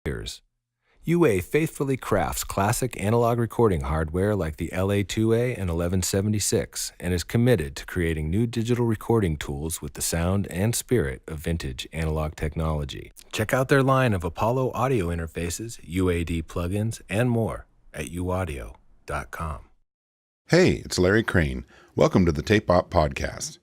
years. UA faithfully crafts classic analog recording hardware like the LA2A and 1176 and is committed to creating new digital recording tools with the sound and spirit of vintage analog technology. Check out their line of Apollo audio interfaces, UAD plugins, and more at uaudio.com. Hey, it's Larry Crane. Welcome to the Tape Op Podcast.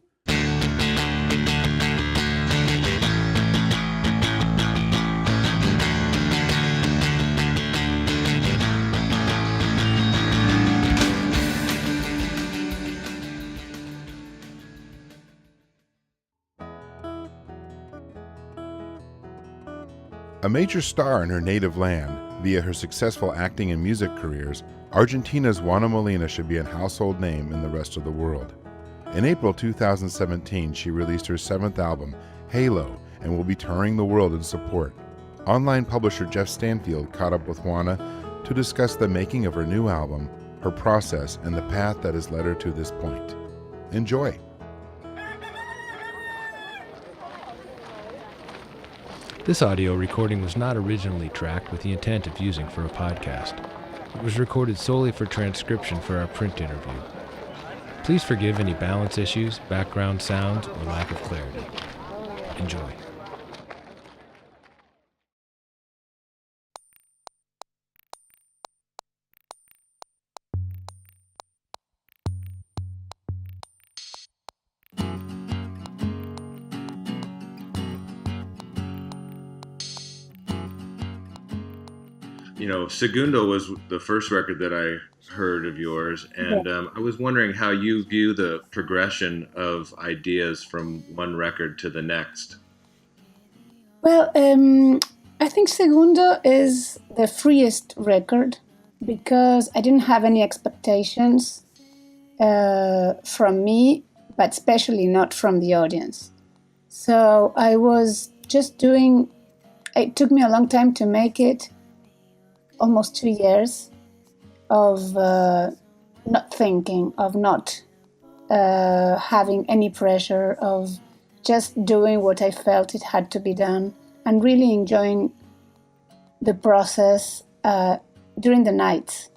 A major star in her native land, via her successful acting and music careers, Argentina's Juana Molina should be a household name in the rest of the world. In April 2017, she released her seventh album, Halo, and will be touring the world in support. Online publisher Geoff Stanfield caught up with Juana to discuss the making of her new album, her process, and the path that has led her to this point. Enjoy! This audio recording was not originally tracked with the intent of using for a podcast. It was recorded solely for transcription for our print interview. Please forgive any balance issues, background sounds, or lack of clarity. Enjoy. Segundo was the first record that I heard of yours, and I was wondering how you view the progression of ideas from one record to the next. Well, I think Segundo is the freest record because I didn't have any expectations from me, but especially not from the audience. So I was just it took me a long time to make it. Almost 2 years of not thinking, of not having any pressure, of just doing what I felt it had to be done, and really enjoying the process during the nights.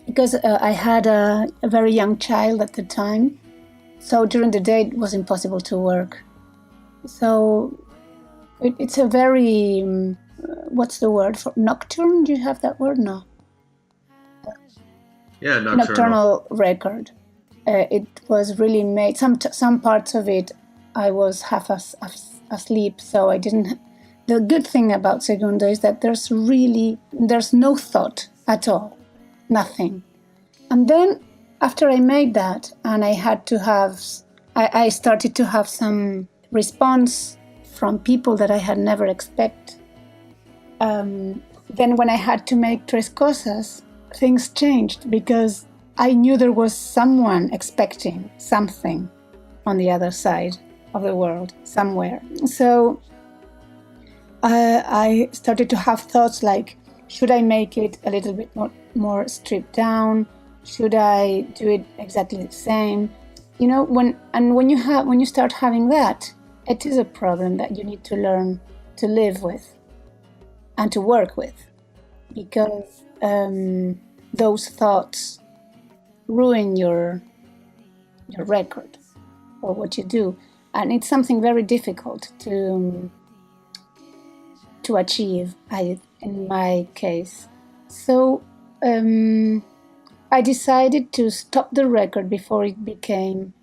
Because I had a very young child at the time, so during the day it was impossible to work. So it's a very... what's the word for nocturne? Do you have that word? No. Yeah, nocturnal record. It was really made. Some parts of it, I was half asleep, so I didn't. The good thing about Segundo is that there's no thought at all, nothing. And then after I made that, and I started to have some response from people that I had never expected. Then when I had to make Tres Cosas, things changed because I knew there was someone expecting something on the other side of the world, somewhere. So I started to have thoughts like, should I make it a little bit more stripped down? Should I do it exactly the same? When you start having that, it is a problem that you need to learn to live with and to work with, because those thoughts ruin your record or what you do, and it's something very difficult to achieve. In my case, so I decided to stop the record before it became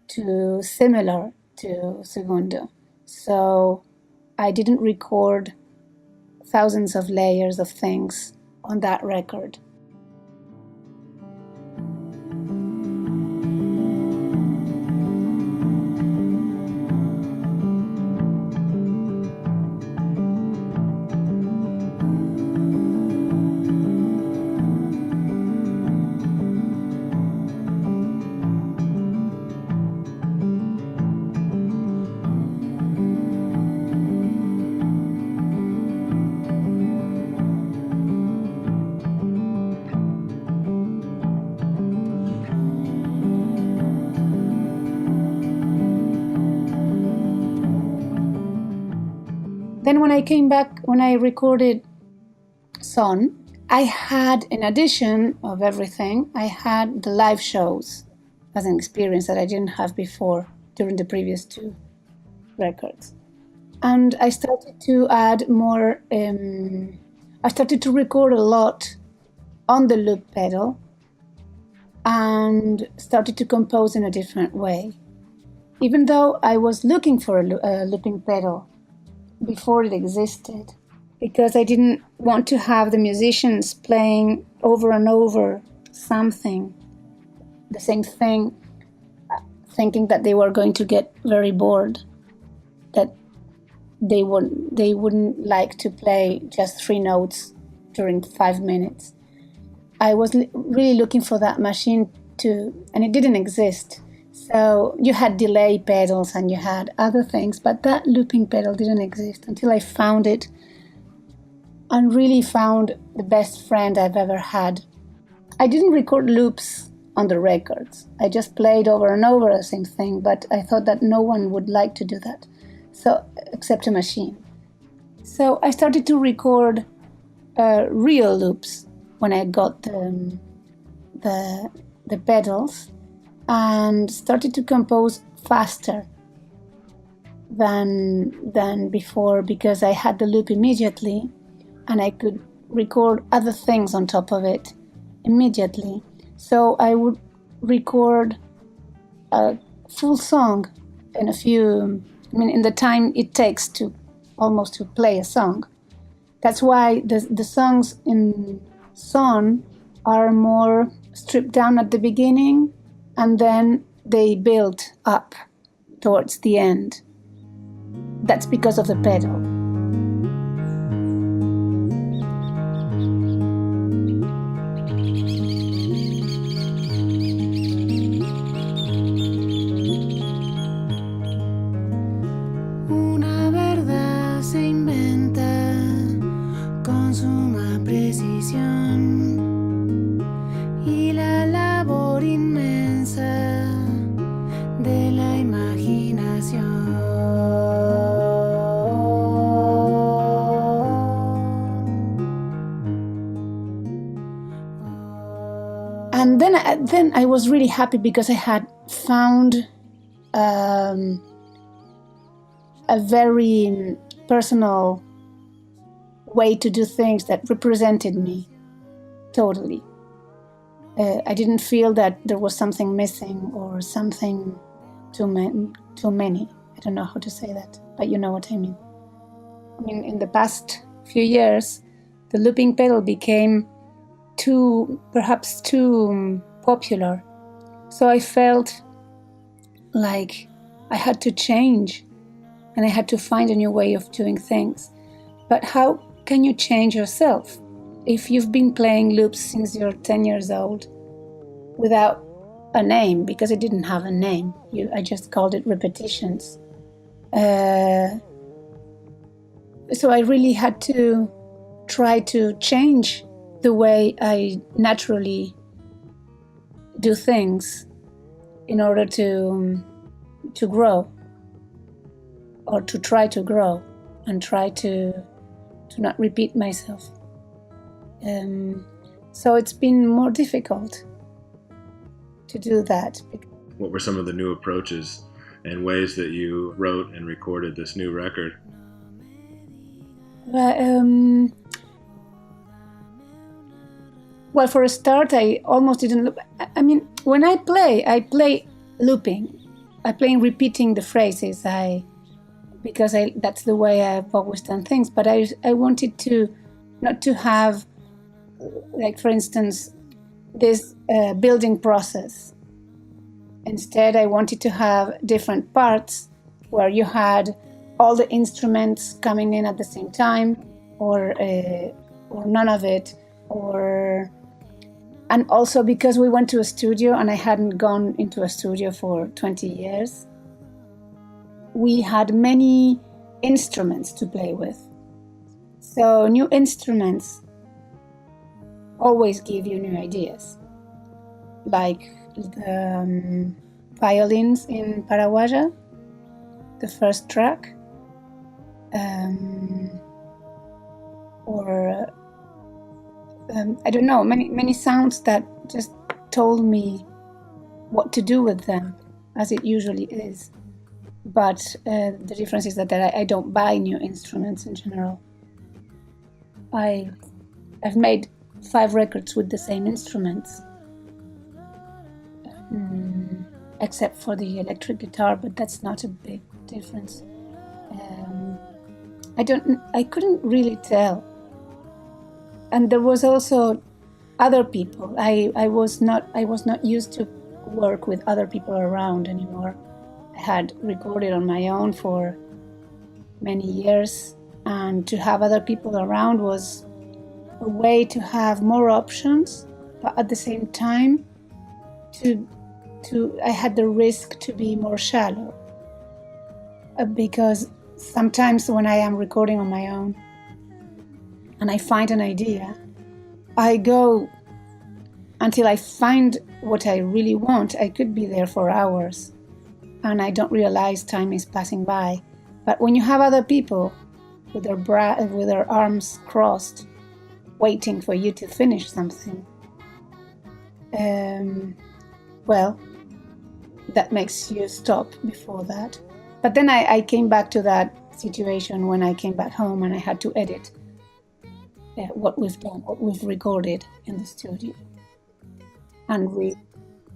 too similar to Segundo. So I didn't record thousands of layers of things on that record. Then when I came back, when I recorded Son, I had, in addition of everything, I had the live shows as an experience that I didn't have before during the previous two records. And I started to add more, I started to record a lot on the loop pedal and started to compose in a different way. Even though I was looking for a looping pedal before it existed, because I didn't want to have the musicians playing over and over something, the same thing, thinking that they were going to get very bored, that they wouldn't like to play just 3 notes during 5 minutes. I was really looking for that machine and it didn't exist. So you had delay pedals and you had other things, but that looping pedal didn't exist until I found it and really found the best friend I've ever had. I didn't record loops on the records. I just played over and over the same thing, but I thought that no one would like to do that, so except a machine. So I started to record real loops when I got the pedals, and started to compose faster than before because I had the loop immediately and I could record other things on top of it immediately. So I would record a full song in in the time it takes to almost to play a song. That's why the songs in Son are more stripped down at the beginning and then they build up towards the end. That's because of the pedal. Una verdad se inventa con suma precisión y la labor inmensa de la imaginación. And then I was really happy because I had found a very personal way to do things that represented me totally. I didn't feel that there was something missing or something too many. I don't know how to say that, but you know what I mean. In the past few years, the looping pedal became perhaps too popular. So I felt like I had to change and I had to find a new way of doing things. But how can you change yourself if you've been playing loops since you're 10 years old without a name? Because it didn't have a name. I just called it repetitions. So I really had to try to change the way I naturally do things in order to grow, or to try to grow and try to not repeat myself. So it's been more difficult to do that. What were some of the new approaches and ways that you wrote and recorded this new record? Well, for a start, I almost didn't loop. When I play looping. I play repeating the phrases. Because that's the way I've always done things. But I wanted to not to have, like, for instance, this building process. Instead, I wanted to have different parts where you had all the instruments coming in at the same time, or none of it, and also because we went to a studio and I hadn't gone into a studio for 20 years, we had many instruments to play with. So new instruments always give you new ideas, like the violins in Paraguaya, the first track, or I don't know, many sounds that just told me what to do with them, as it usually is. But the difference is that I don't buy new instruments in general. I've made 5 records with the same instruments, except for the electric guitar, but that's not a big difference. I couldn't really tell. And there was also other people. I was not used to work with other people around anymore. I had recorded on my own for many years, and to have other people around was a way to have more options, but at the same time I had the risk to be more shallow, because sometimes when I am recording on my own and I find an idea, I go until I find what I really want. I could be there for hours and I don't realize time is passing by. But when you have other people with their arms crossed, waiting for you to finish something, well, that makes you stop before that. But then I came back to that situation when I came back home and I had to edit what we've done, what we've recorded in the studio. And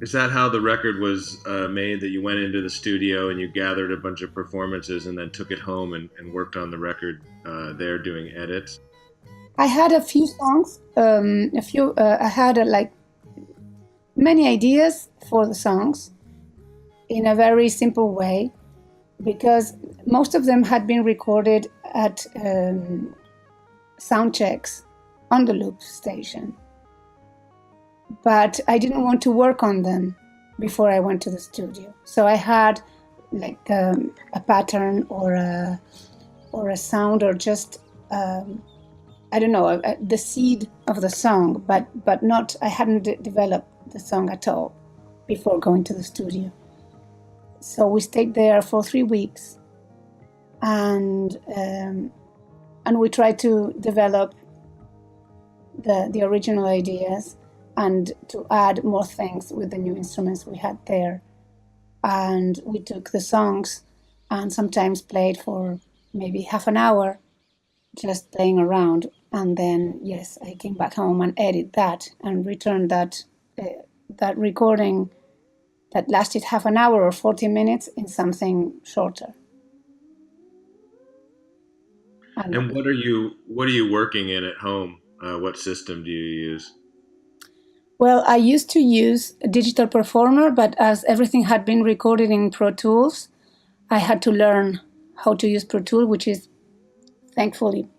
Is that how the record was made, that you went into the studio and you gathered a bunch of performances and then took it home and worked on the record there doing edits? I had a few songs, I had many ideas for the songs in a very simple way, because most of them had been recorded at sound checks on the loop station. But I didn't want to work on them before I went to the studio. So I had a pattern or a sound, or just I don't know, the seed of the song, but not. I hadn't developed the song at all before going to the studio. So we stayed there for 3 weeks, and we tried to develop the original ideas and to add more things with the new instruments we had there. And we took the songs and sometimes played for maybe half an hour, just playing around. And then, yes, I came back home and edited that and returned that recording that lasted half an hour or 40 minutes in something shorter. And what are you working in at home? What system do you use? Well, I used to use a digital performer, but as everything had been recorded in Pro Tools, I had to learn how to use Pro Tools, which is thankfully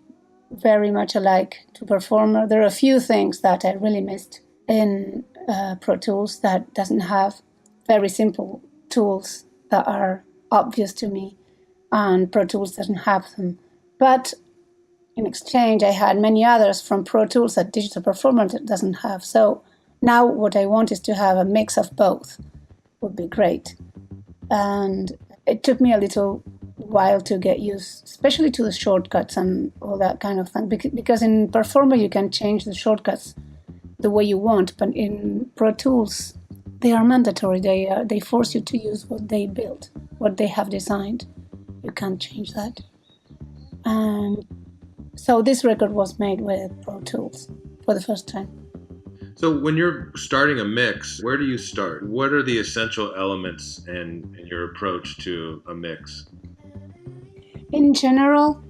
very much alike to Performer. There are a few things that I really missed in Pro Tools that doesn't have very simple tools that are obvious to me, and Pro Tools doesn't have them. But in exchange, I had many others from Pro Tools that Digital Performer doesn't have. So now what I want is to have a mix of both. Would be great. And it took me a little while to get used, especially to the shortcuts and all that kind of thing. Because in Performer, you can change the shortcuts the way you want. But in Pro Tools, they are mandatory. They force you to use what they built, what they have designed. You can't change that. And so this record was made with Pro Tools for the first time. So when you're starting a mix, where do you start? What are the essential elements in your approach to a mix? In general,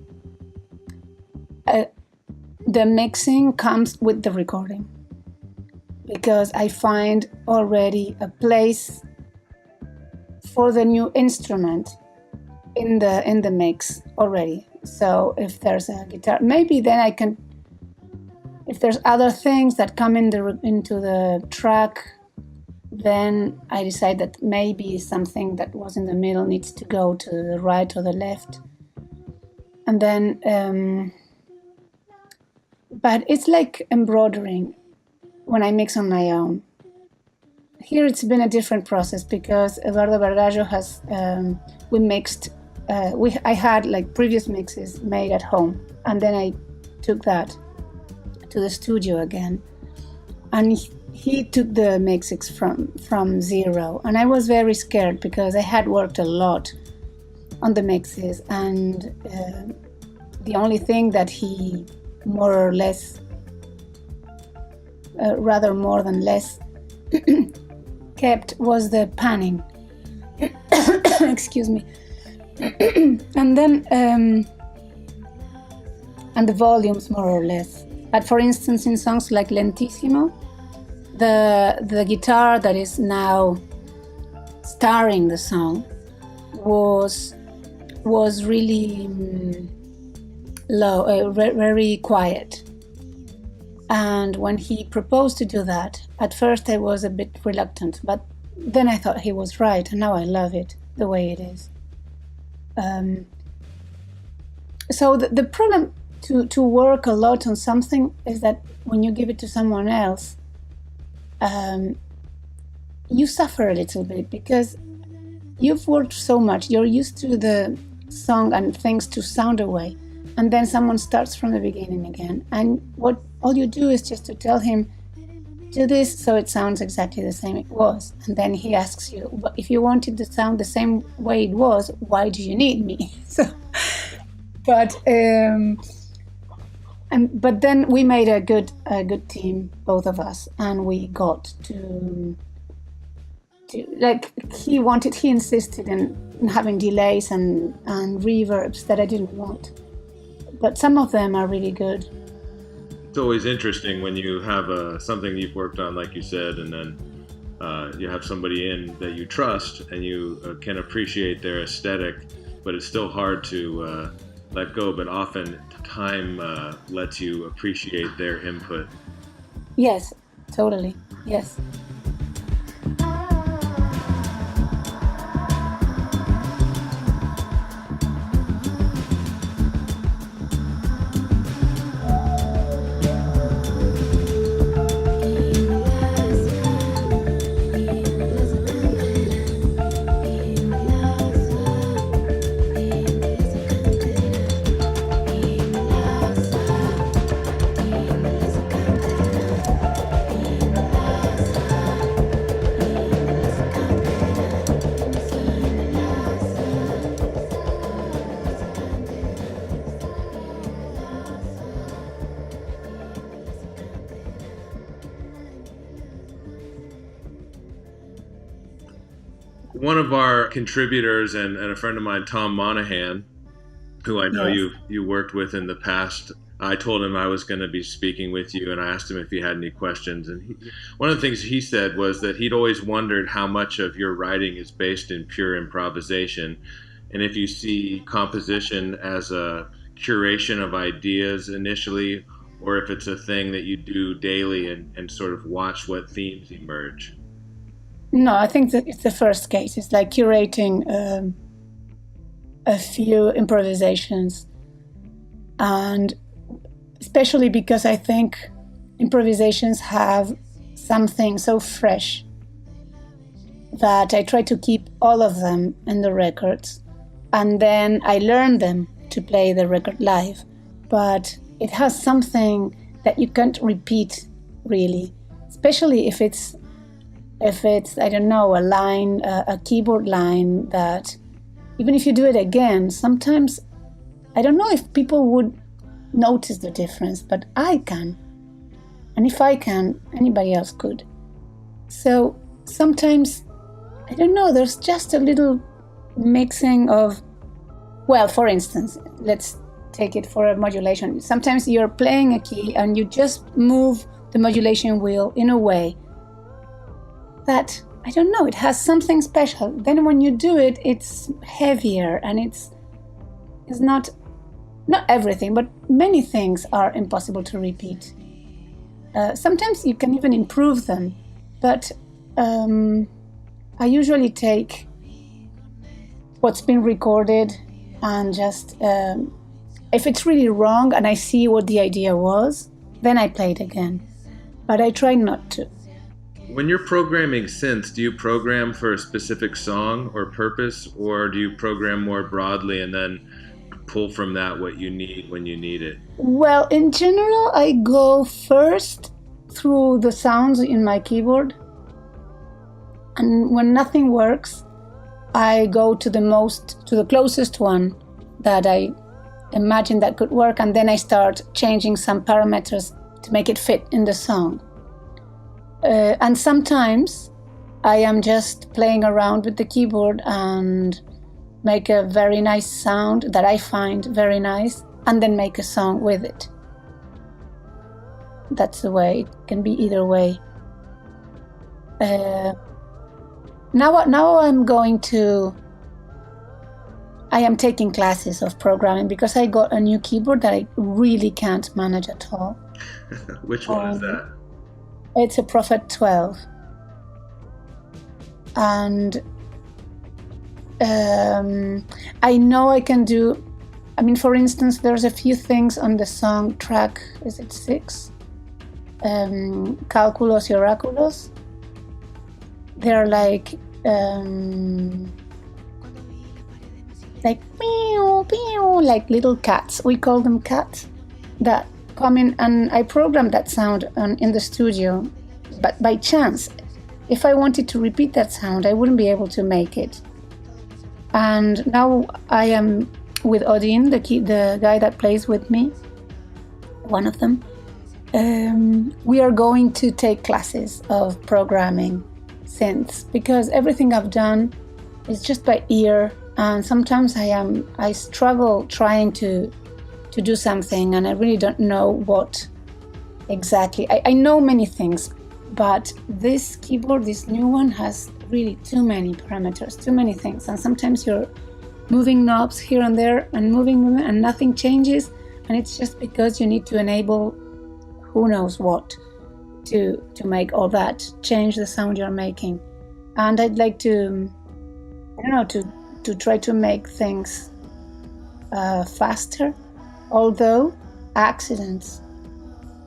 the mixing comes with the recording, because I find already a place for the new instrument in the mix already. So if there's a guitar, maybe then I can. If there's other things that come into the track, then I decide that maybe something that was in the middle needs to go to the right or the left. And then, but it's like embroidering when I mix on my own. Here it's been a different process, because Eduardo Vergallo has, we mixed, I had previous mixes made at home, and then I took that to the studio again, and he took the mixes from zero, and I was very scared because I had worked a lot on the mixes, and the only thing that he more or less, rather more than less, kept was the panning. Excuse me. And then and the volumes more or less. But for instance, in songs like Lentissimo, the guitar that is now starring the song was really low, very quiet. And when he proposed to do that, at first I was a bit reluctant, but then I thought he was right, and now I love it the way it is. So the problem to work a lot on something is that when you give it to someone else, you suffer a little bit because you've worked so much, you're used to the song and things to sound away, and then someone starts from the beginning again, and all you do is just to tell him, do this so it sounds exactly the same it was, and then he asks you, but if you wanted to sound the same way it was, why do you need me? But then we made a good team, both of us, and we got to like he insisted in having delays and reverbs that I didn't want, but some of them are really good. It's always interesting when you have something you've worked on, like you said, and then you have somebody in that you trust and you can appreciate their aesthetic, but it's still hard to let go. But often time lets you appreciate their input. Yes, totally. Yes. One of our contributors and a friend of mine, Tom Monahan, who I know you worked with in the past, I told him I was going to be speaking with you, and I asked him if he had any questions. And one of the things he said was that he'd always wondered how much of your writing is based in pure improvisation, and if you see composition as a curation of ideas initially, or if it's a thing that you do daily and sort of watch what themes emerge. No, I think that it's the first case. It's like curating a few improvisations, and especially because I think improvisations have something so fresh that I try to keep all of them in the records, and then I learn them to play the record live. But it has something that you can't repeat really, especially if it's I don't know, a line, a keyboard line that even if you do it again, sometimes I don't know if people would notice the difference, but I can. And if I can, anybody else could. So sometimes, I don't know, there's just a little mixing of, well, for instance, let's take it for a modulation. Sometimes you're playing a key and you just move the modulation wheel in a way that, I don't know, it has something special. Then when you do it, it's heavier, and it's not everything, but many things are impossible to repeat. Sometimes you can even improve them, but I usually take what's been recorded and just, if it's really wrong and I see what the idea was, then I play it again. But I try not to. When you're programming synths, do you program for a specific song or purpose, or do you program more broadly and then pull from that what you need when you need it? Well, in general, I go first through the sounds in my keyboard. And when nothing works, I go to the closest one that I imagine that could work, and then I start changing some parameters to make it fit in the song. And sometimes I am just playing around with the keyboard and make a very nice sound that I find very nice, and then make a song with it. That's the way. It can be either way. Now I am taking classes of programming because I got a new keyboard that I really can't manage at all. Which one is that? It's a Prophet 12. And I know I can do, for instance, there's a few things on the song track, is it 6? Cálculos y Oráculos. They're like meow, meow, like little cats. We call them cats that come in, and I programmed that sound in the studio. But by chance, if I wanted to repeat that sound, I wouldn't be able to make it. And now I am with Odin, the guy that plays with me, one of them. We are going to take classes of programming synths, because everything I've done is just by ear, and sometimes I struggle trying to do something, and I really don't know what exactly. I know many things, but this keyboard, this new one, has really too many parameters, too many things, and sometimes you're moving knobs here and there and moving them and nothing changes, and it's just because you need to enable who knows what to make all that change the sound you're making. And I'd like to try to make things faster, although accidents,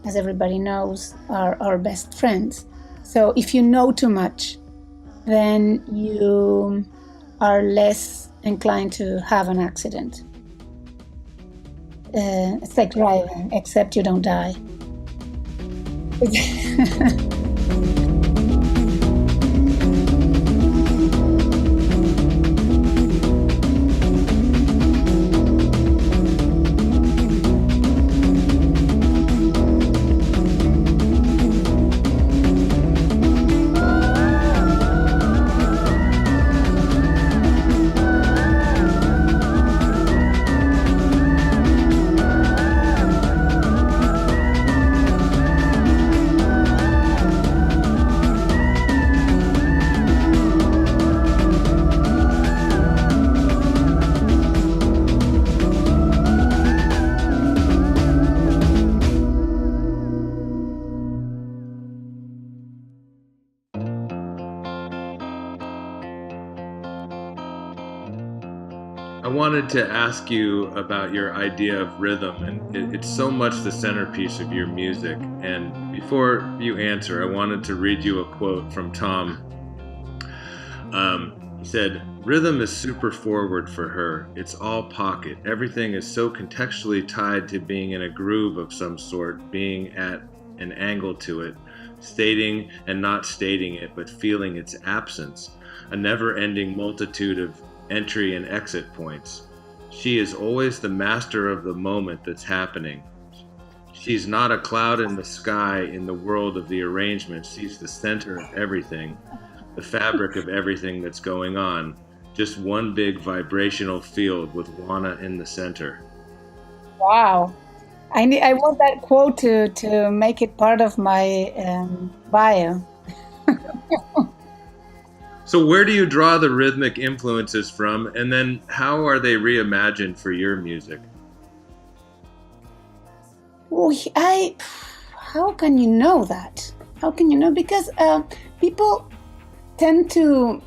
as everybody knows, are our best friends. So if you know too much, then you are less inclined to have an accident. It's like driving, except you don't die. I wanted to ask you about your idea of rhythm, and it's so much the centerpiece of your music. And before you answer, I wanted to read you a quote from Tom. He said, "Rhythm is super forward for her. It's all pocket. Everything is so contextually tied to being in a groove of some sort, being at an angle to it, stating and not stating it, but feeling its absence, a never-ending multitude of entry and exit points. She is always the master of the moment that's happening. She's not a cloud in the sky in the world of the arrangement. She's the center of everything, the fabric of everything that's going on. Just one big vibrational field with Juana in the center." Wow. I want that quote to make it part of my bio. So where do you draw the rhythmic influences from, and then how are they reimagined for your music? Well, how can you know that? How can you know? Because people tend to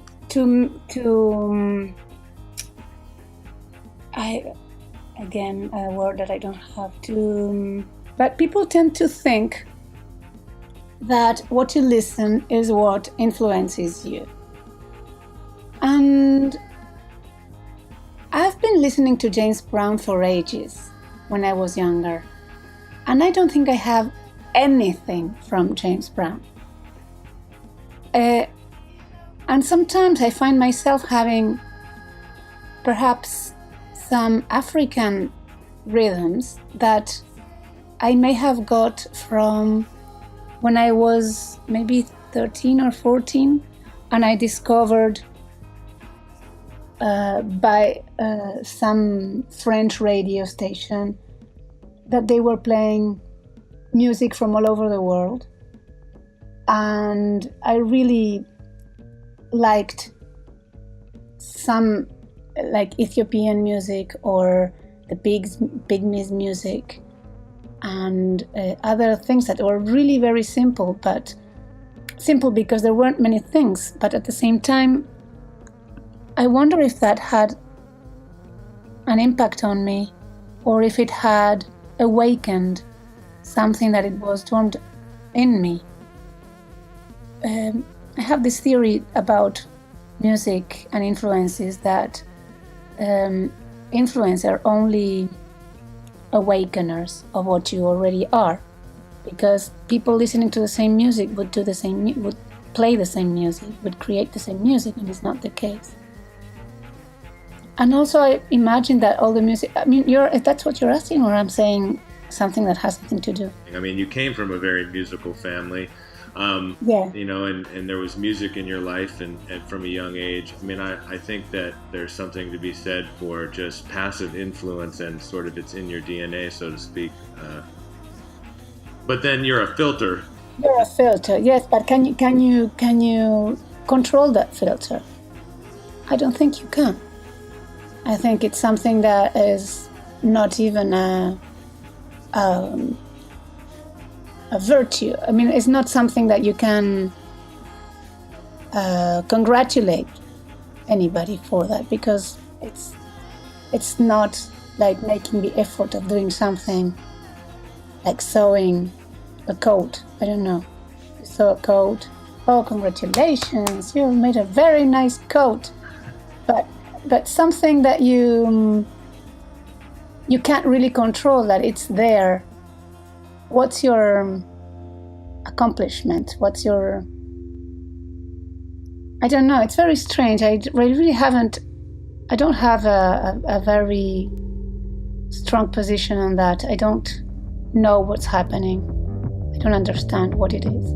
again, a word that I don't have to, but people tend to think that what you listen is what influences you. And I've been listening to James Brown for ages when I was younger, and I don't think I have anything from James Brown. And sometimes I find myself having perhaps some African rhythms that I may have got from when I was maybe 13 or 14, and I discovered by some French radio station that they were playing music from all over the world. And I really liked some like Ethiopian music or the Pygmies music and other things that were really very simple, but simple because there weren't many things. But at the same time, I wonder if that had an impact on me, or if it had awakened something that it was dormant in me. I have this theory about music and influences that influence are only awakeners of what you already are, because people listening to the same music would play the same music, would create the same music, and it's not the case. And also, I imagine that all the music. I mean, if that's what you're asking, or I'm saying something that has nothing to do. I mean, you came from a very musical family. Yeah. You know, and there was music in your life and from a young age. I mean, I think that there's something to be said for just passive influence and sort of it's in your DNA, so to speak. But then you're a filter. You're a filter, yes, but can you control that filter? I don't think you can. I think it's something that is not even a virtue. I mean, it's not something that you can congratulate anybody for that, because it's not like making the effort of doing something like sewing a coat. I don't know. You sew a coat. Oh, congratulations! You made a very nice coat. But something that you can't really control, that it's there. What's your accomplishment? What's your... I don't know. It's very strange. I don't have a very strong position on that. I don't know what's happening. I don't understand what it is.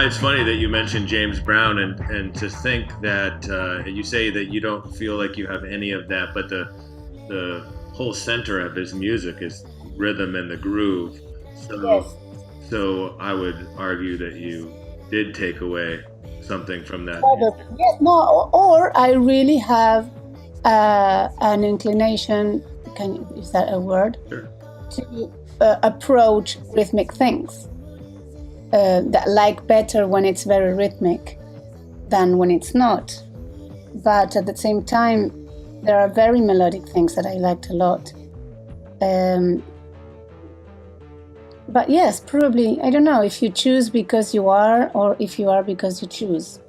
It's funny that you mentioned James Brown, and to think that you say that you don't feel like you have any of that, but the whole center of his music is rhythm and the groove. So, yes. So I would argue that you did take away something from that. Yes, no, or I really have an inclination, is that a word? Sure. To approach rhythmic things. That like better when it's very rhythmic than when it's not. But at the same time, there are very melodic things that I liked a lot. But yes, probably, I don't know, if you choose because you are, or if you are because you choose.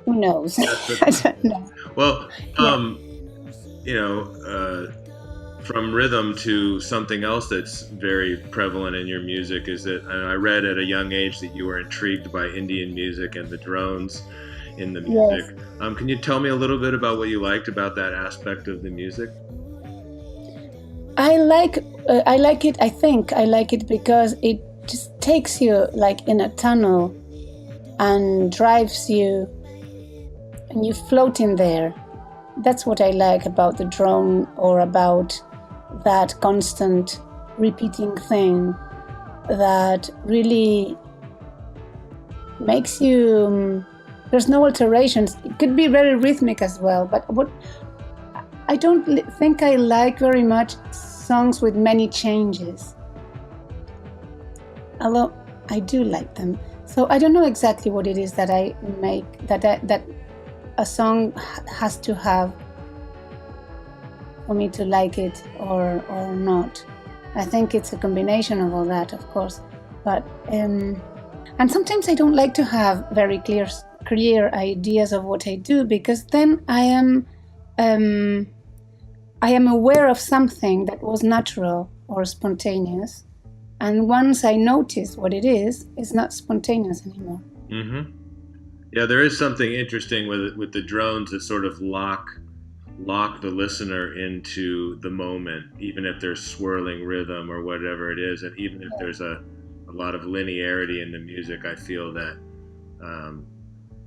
Who knows? I don't know. Well, you know, from rhythm to something else that's very prevalent in your music is that, and I read at a young age that you were intrigued by Indian music and the drones in the music. Yes. Can you tell me a little bit about what you liked about that aspect of the music? I like it. I think I like it because it just takes you like in a tunnel and drives you, and you float in there. That's what I like about the drone, or about that constant repeating thing that really makes you There's no alterations. It could be very rhythmic as well, but I don't think I like very much songs with many changes. Although I do like them. So I don't know exactly what it is that I make, that a song has to have for me to like it or not. I think it's a combination of all that, of course. But and sometimes I don't like to have very clear ideas of what I do, because then I am aware of something that was natural or spontaneous, and once I notice what it is, it's not spontaneous anymore. Mm-hmm. Yeah, there is something interesting with the drones that sort of lock the listener into the moment, even if there's swirling rhythm or whatever it is, and even if there's a lot of linearity in the music. I feel that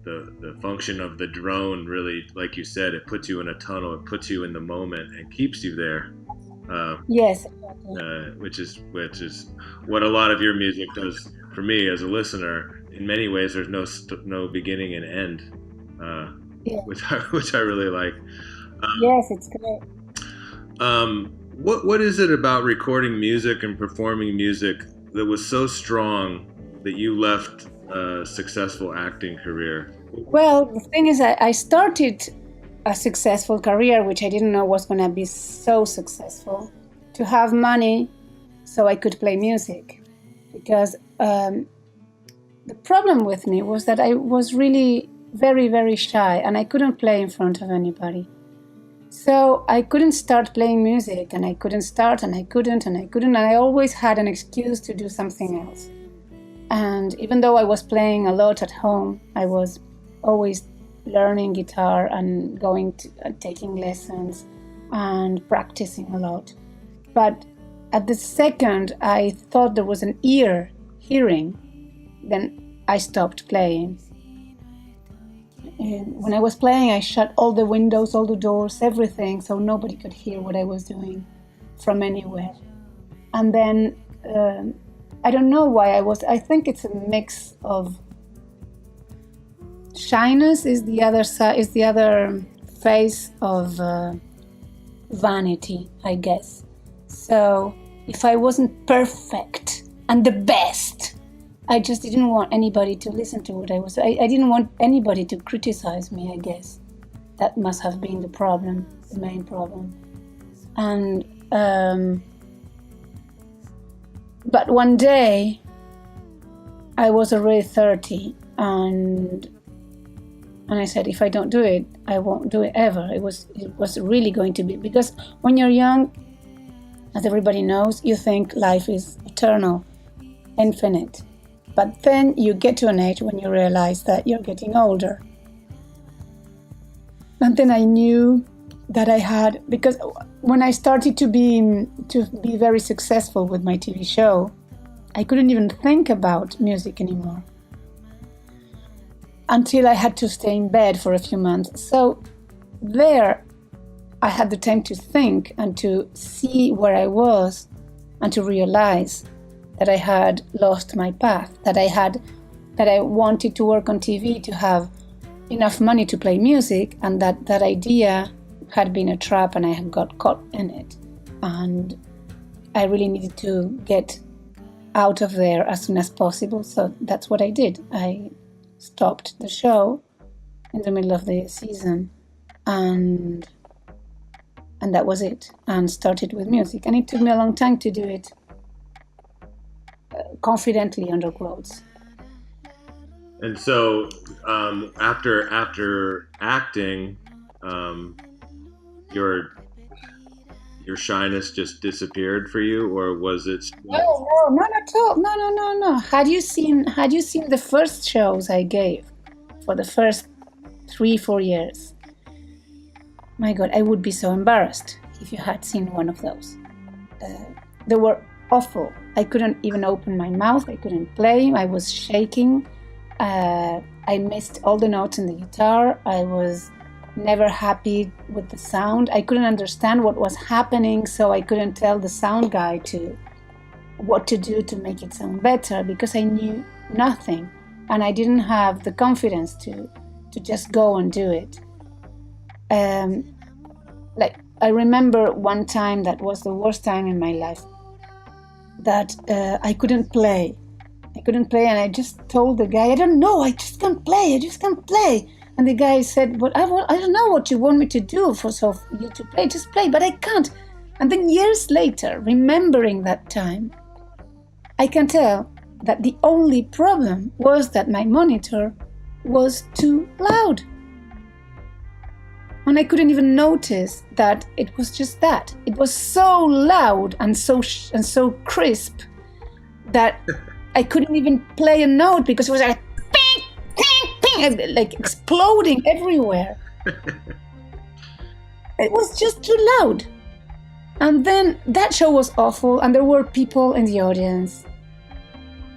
the function of the drone really, like you said, it puts you in a tunnel, it puts you in the moment and keeps you there. Yes. Which is what a lot of your music does for me as a listener. In many ways, there's no beginning and end, which I really like. Yes, it's great. What is it about recording music and performing music that was so strong that you left a successful acting career? Well, the thing is, I started a successful career, which I didn't know was going to be so successful, to have money so I could play music. Because the problem with me was that I was really very, very shy, and I couldn't play in front of anybody. So I couldn't start playing music, and I couldn't start, and I couldn't, and I always had an excuse to do something else. And even though I was playing a lot at home, I was always learning guitar and going to taking lessons and practicing a lot. But at the second I thought there was an ear hearing, then I stopped playing. And when I was playing, I shut all the windows, all the doors, everything, so nobody could hear what I was doing from anywhere. And then I don't know why I think it's a mix of shyness is the other side, is the other face of vanity, I guess. So if I wasn't perfect and the best, I just didn't want anybody to listen to what I was. I didn't want anybody to criticize me, I guess. That must have been the problem, the main problem. And but one day I was already 30, and I said, if I don't do it, I won't do it ever. It was really going to be, because when you're young, as everybody knows, you think life is eternal, infinite. But then you get to an age when you realize that you're getting older. And then I knew that I had, because when I started to be very successful with my TV show, I couldn't even think about music anymore until I had to stay in bed for a few months. So there I had the time to think and to see where I was and to realize that I had lost my path, that I wanted to work on TV to have enough money to play music, and that idea had been a trap and I had got caught in it. And I really needed to get out of there as soon as possible. So that's what I did. I stopped the show in the middle of the season, and that was it, and started with music. And it took me a long time to do it confidently, under quotes. And so after acting, your shyness just disappeared for you, or was it? No, not at all. No. Had you seen the first shows I gave for the first 3-4 years? My God, I would be so embarrassed if you had seen one of those. They were awful. I couldn't even open my mouth. I couldn't play. I was shaking. I missed all the notes in the guitar. I was never happy with the sound. I couldn't understand what was happening, so I couldn't tell the sound guy what to do to make it sound better, because I knew nothing, and I didn't have the confidence to just go and do it. Like I remember one time that was the worst time in my life, that I couldn't play. And I just told the guy, I don't know, I just can't play. And the guy said, well, I don't know what you want me to do for you to play. Just play, but I can't. And then years later, remembering that time, I can tell that the only problem was that my monitor was too loud. And I couldn't even notice that it was just that. It was so loud and so crisp that I couldn't even play a note because it was like ping, ping, ping, like exploding everywhere. It was just too loud. And then that show was awful, and there were people in the audience.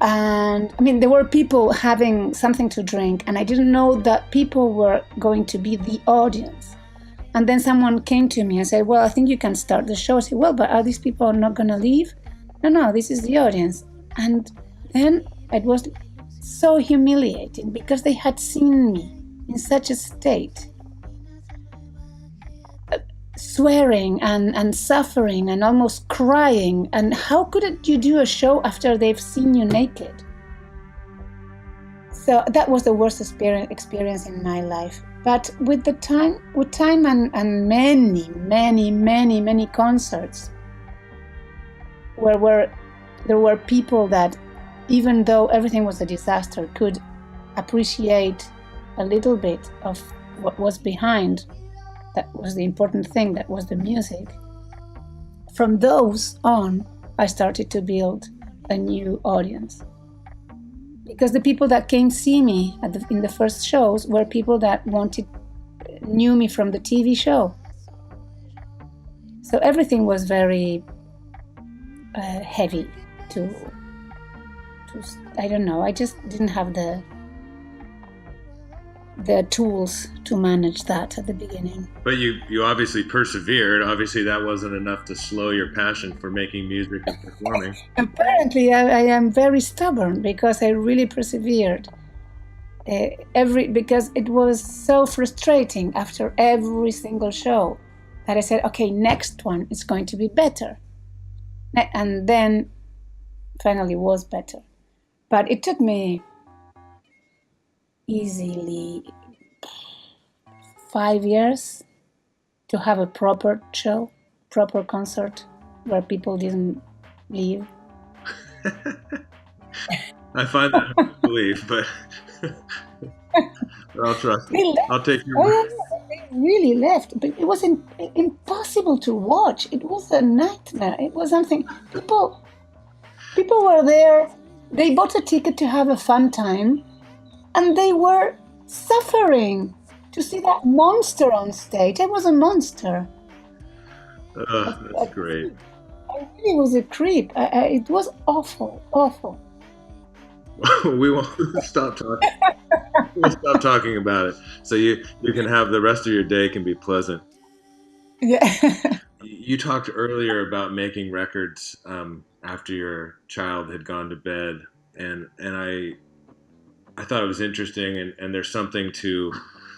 And I mean, there were people having something to drink, and I didn't know that people were going to be the audience. And then someone came to me and said, well, I think you can start the show. I said, well, but are these people not going to leave? No, this is the audience. And then it was so humiliating because they had seen me in such a state, swearing and suffering and almost crying. And how could you do a show after they've seen you naked? So that was the worst experience in my life. But with time and many concerts where there were people that, even though everything was a disaster, could appreciate a little bit of what was behind. That was the important thing, that was the music. From those on, I started to build a new audience. Because the people that came see me in the first shows were people that knew me from the TV show. So everything was very heavy to I don't know, I just didn't have the tools to manage that at the beginning. But you obviously persevered. Obviously that wasn't enough to slow your passion for making music and performing. Apparently I am very stubborn, because I really persevered. Because it was so frustrating after every single show that I said, okay, next one is going to be better. And then finally was better. But it took me easily 5 years to have a proper show, proper concert where people didn't leave. I find that hard to believe, but I'll trust you. I'll take your word. They really left, but it was impossible to watch. It was a nightmare. It was something. People were there. They bought a ticket to have a fun time, and they were suffering to see that monster on stage. I was a monster. That's great. I really was a creep. It was awful. We won't stop talking. We'll stop talking about it, so you can have the rest of your day can be pleasant. Yeah. You talked earlier about making records after your child had gone to bed, and I thought it was interesting, and there's something to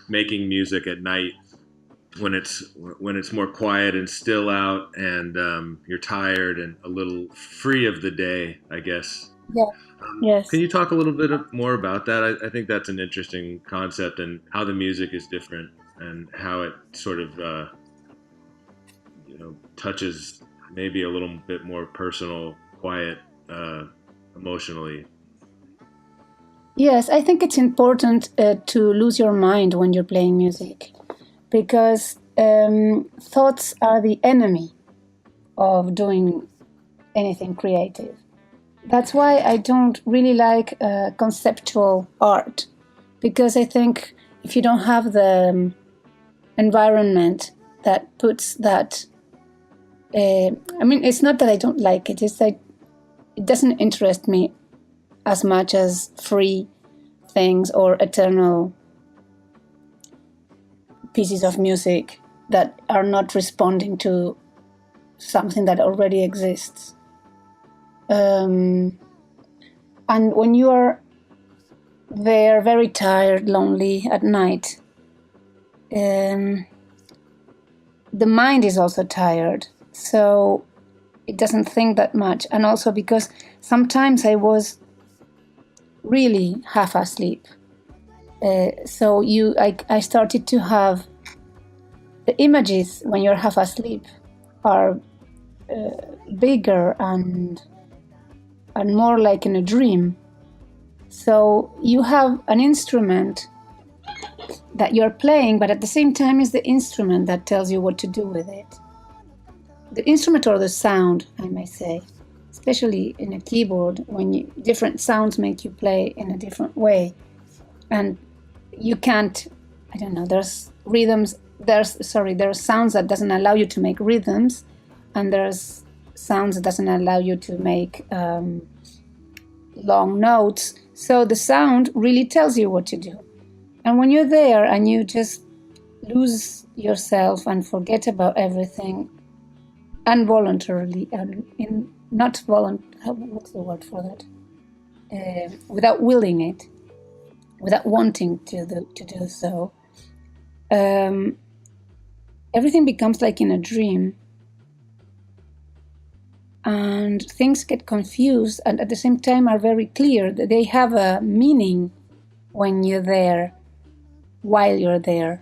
making music at night when it's more quiet and still out, and you're tired and a little free of the day, I guess. Yeah. Yes. Can you talk a little bit more about that? I think that's an interesting concept, and how the music is different, and how it sort of touches maybe a little bit more personal, quiet, emotionally. Yes, I think it's important to lose your mind when you're playing music, because thoughts are the enemy of doing anything creative. That's why I don't really like conceptual art, because I think if you don't have the environment that puts that, it's not that I don't like it, it's that it doesn't interest me as much as free things or eternal pieces of music that are not responding to something that already exists. And when you are they're very tired, lonely at night. The mind is also tired, so it doesn't think that much. And also because sometimes I was really half asleep. So I started to have the images when you're half asleep are bigger and more like in a dream. So you have an instrument that you're playing, but at the same time is the instrument that tells you what to do with it. The instrument or the sound, I may say, especially in a keyboard, when different sounds make you play in a different way. And you can't, I don't know, there's rhythms, there are sounds that doesn't allow you to make rhythms, and there's sounds that doesn't allow you to make long notes. So the sound really tells you what to do. And when you're there and you just lose yourself and forget about everything involuntarily, and what's the word for that? Without willing it, without wanting to do so, everything becomes like in a dream. And things get confused and at the same time are very clear. They have a meaning when you're there, while you're there.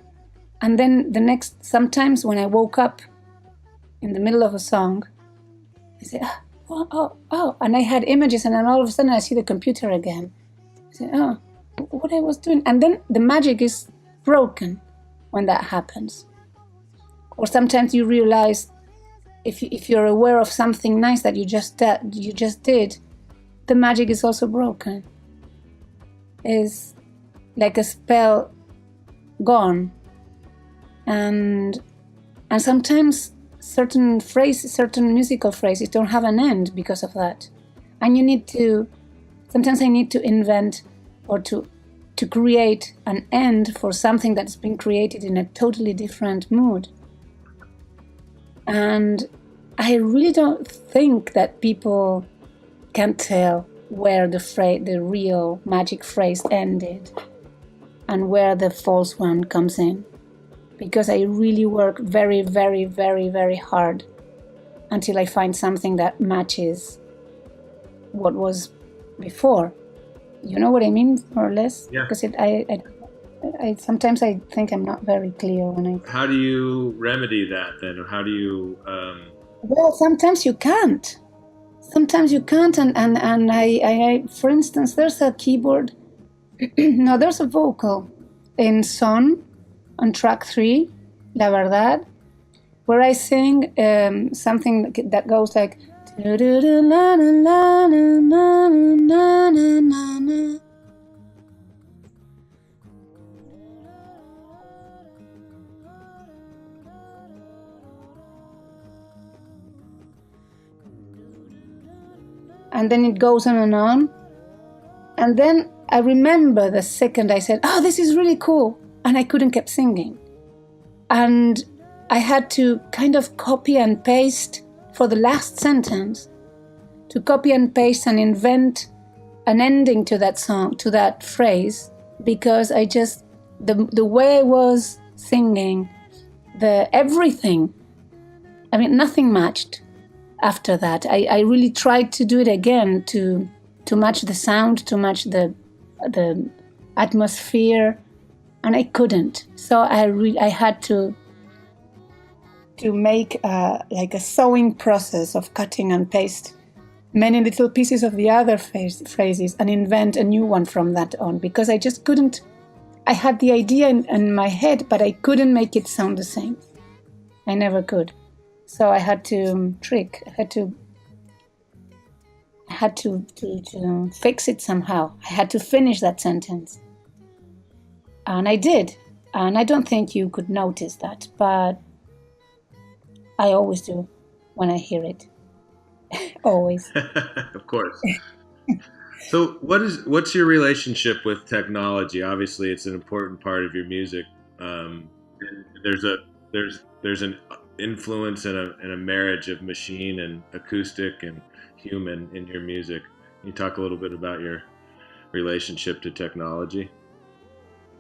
And then sometimes when I woke up in the middle of a song, I said, oh, and I had images, and then all of a sudden I see the computer again. I said, oh, what I was doing. And then the magic is broken when that happens. Or sometimes you realize, if you're aware of something nice that you just did, the magic is also broken. It's like a spell gone. And sometimes certain musical phrases don't have an end because of that. And sometimes I need to invent or to create an end for something that's been created in a totally different mood. And I really don't think that people can tell where the real magic phrase ended and where the false one comes in. Because I really work very, very, very, very hard until I find something that matches what was before. You know what I mean, more or less? Yeah. Because I sometimes I think I'm not very clear when I... How do you remedy that then? Or how do you... Well, sometimes you can't. Sometimes you can't, and I for instance, there's a keyboard... No, there's a vocal in Son, on track 3, La Verdad, where I sing something that goes like... And then it goes on and on. And then I remember the second I said, oh, this is really cool. And I couldn't keep singing. And I had to kind of copy and paste for the last sentence, to copy and paste and invent an ending to that song, to that phrase, because I just, the way I was singing, everything, I mean, nothing matched. After that, I really tried to do it again to match the sound, to match the atmosphere, and I couldn't. So I had to make like a sewing process of cutting and paste many little pieces of the other phrases and invent a new one from that on, because I just couldn't. I had the idea in my head, but I couldn't make it sound the same. I never could. So I had to I had to fix it somehow. I had to finish that sentence. And I did. And I don't think you could notice that, but I always do when I hear it. Always. Of course. So what's your relationship with technology? Obviously, it's an important part of your music. There's an influence and a marriage of machine and acoustic and human in your music. Can you talk a little bit about your relationship to technology?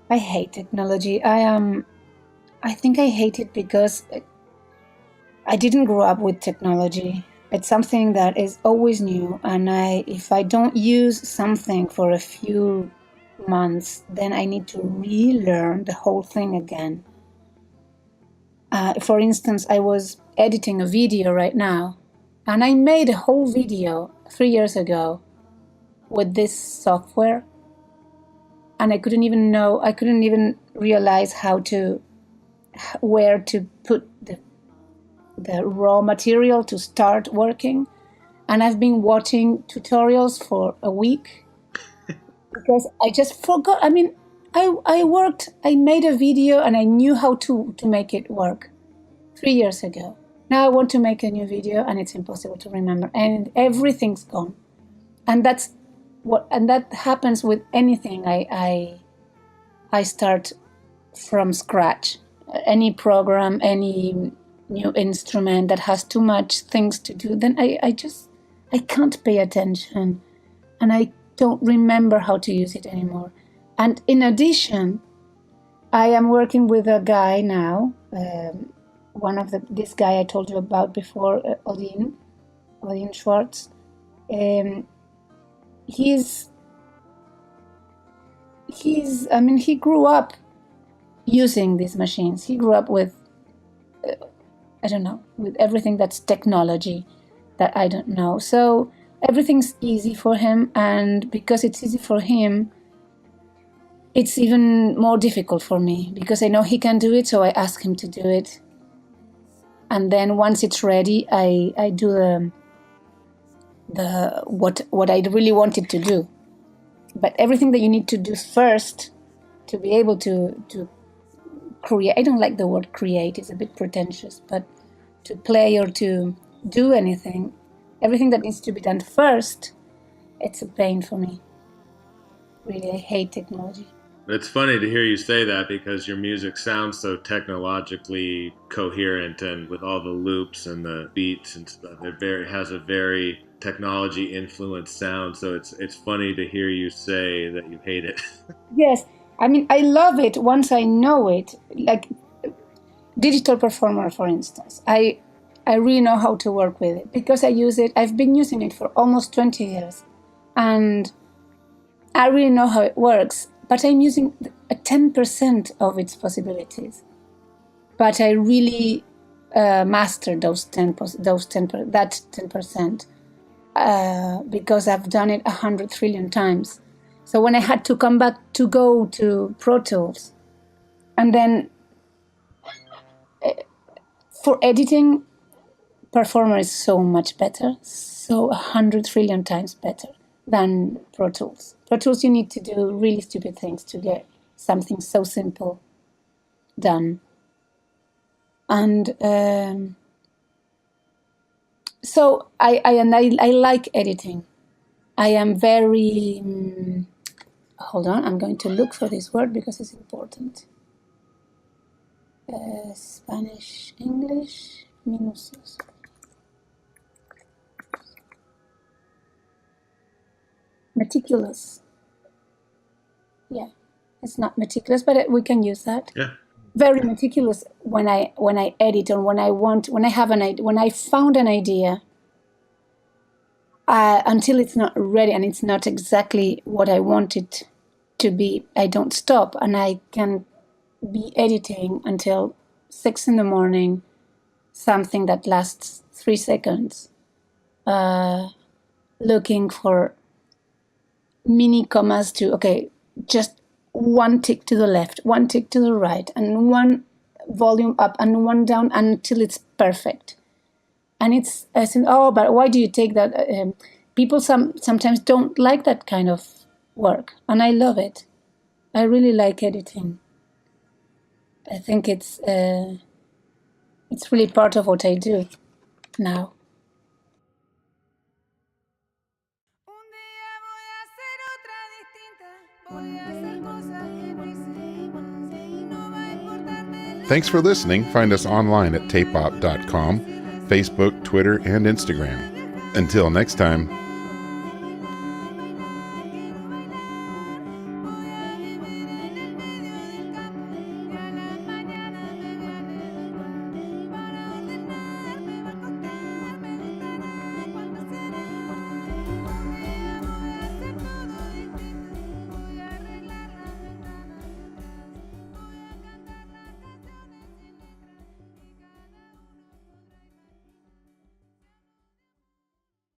I hate technology. I think I hate it because I didn't grow up with technology. It's something that is always new, and if I don't use something for a few months, then I need to relearn the whole thing again. For instance, I was editing a video right now, and I made a whole video 3 years ago with this software, and I couldn't even realize where to put the raw material to start working. And I've been watching tutorials for a week because I just forgot. I mean, I made a video and I knew how to make it work 3 years ago. Now I want to make a new video and it's impossible to remember, and everything's gone. And that happens with anything I start from scratch. Any program, any new instrument that has too much things to do, then I can't pay attention and I don't remember how to use it anymore. And in addition, I am working with a guy now, this guy I told you about before, Odin Schwartz. He grew up using these machines. He grew up with, with everything that's technology that I don't know. So everything's easy for him, and because it's easy for him, it's even more difficult for me because I know he can do it, so I ask him to do it. And then once it's ready, I do what I really wanted to do. But everything that you need to do first to be able to create, I don't like the word create, it's a bit pretentious, but to play or to do anything, everything that needs to be done first, it's a pain for me. Really, I hate technology. It's funny to hear you say that because your music sounds so technologically coherent, and with all the loops and the beats and stuff, it has a very technology influenced sound. So it's funny to hear you say that you hate it. Yes, I mean, I love it once I know it. Like Digital Performer, for instance, I really know how to work with it because I use it. I've been using it for almost 20 years, and I really know how it works. But I'm using 10% of its possibilities. But I really mastered that 10%. Because I've done it 100 trillion times. So when I had to come back to go to Pro Tools, and then for editing, Performer is so much better, so 100 trillion times better than Pro Tools. Pro Tools, you need to do really stupid things to get something so simple done. And so I like editing. I am very, hold on, I'm going to look for this word because it's important. Spanish, English, minucios. Meticulous. Yeah, it's not meticulous, but we can use that. Yeah. Very meticulous when I edit, and when I found an idea, until it's not ready and it's not exactly what I want it to be, I don't stop, and I can be editing until 6 a.m, something that lasts 3 seconds, looking for mini commas just one tick to the left, one tick to the right, and one volume up and one down until it's perfect. And it's, I said, but why do you take that? People sometimes don't like that kind of work, and I love it. I really like editing. I think it's really part of what I do now. Thanks for listening. Find us online at tapeop.com, Facebook, Twitter, and Instagram. Until next time.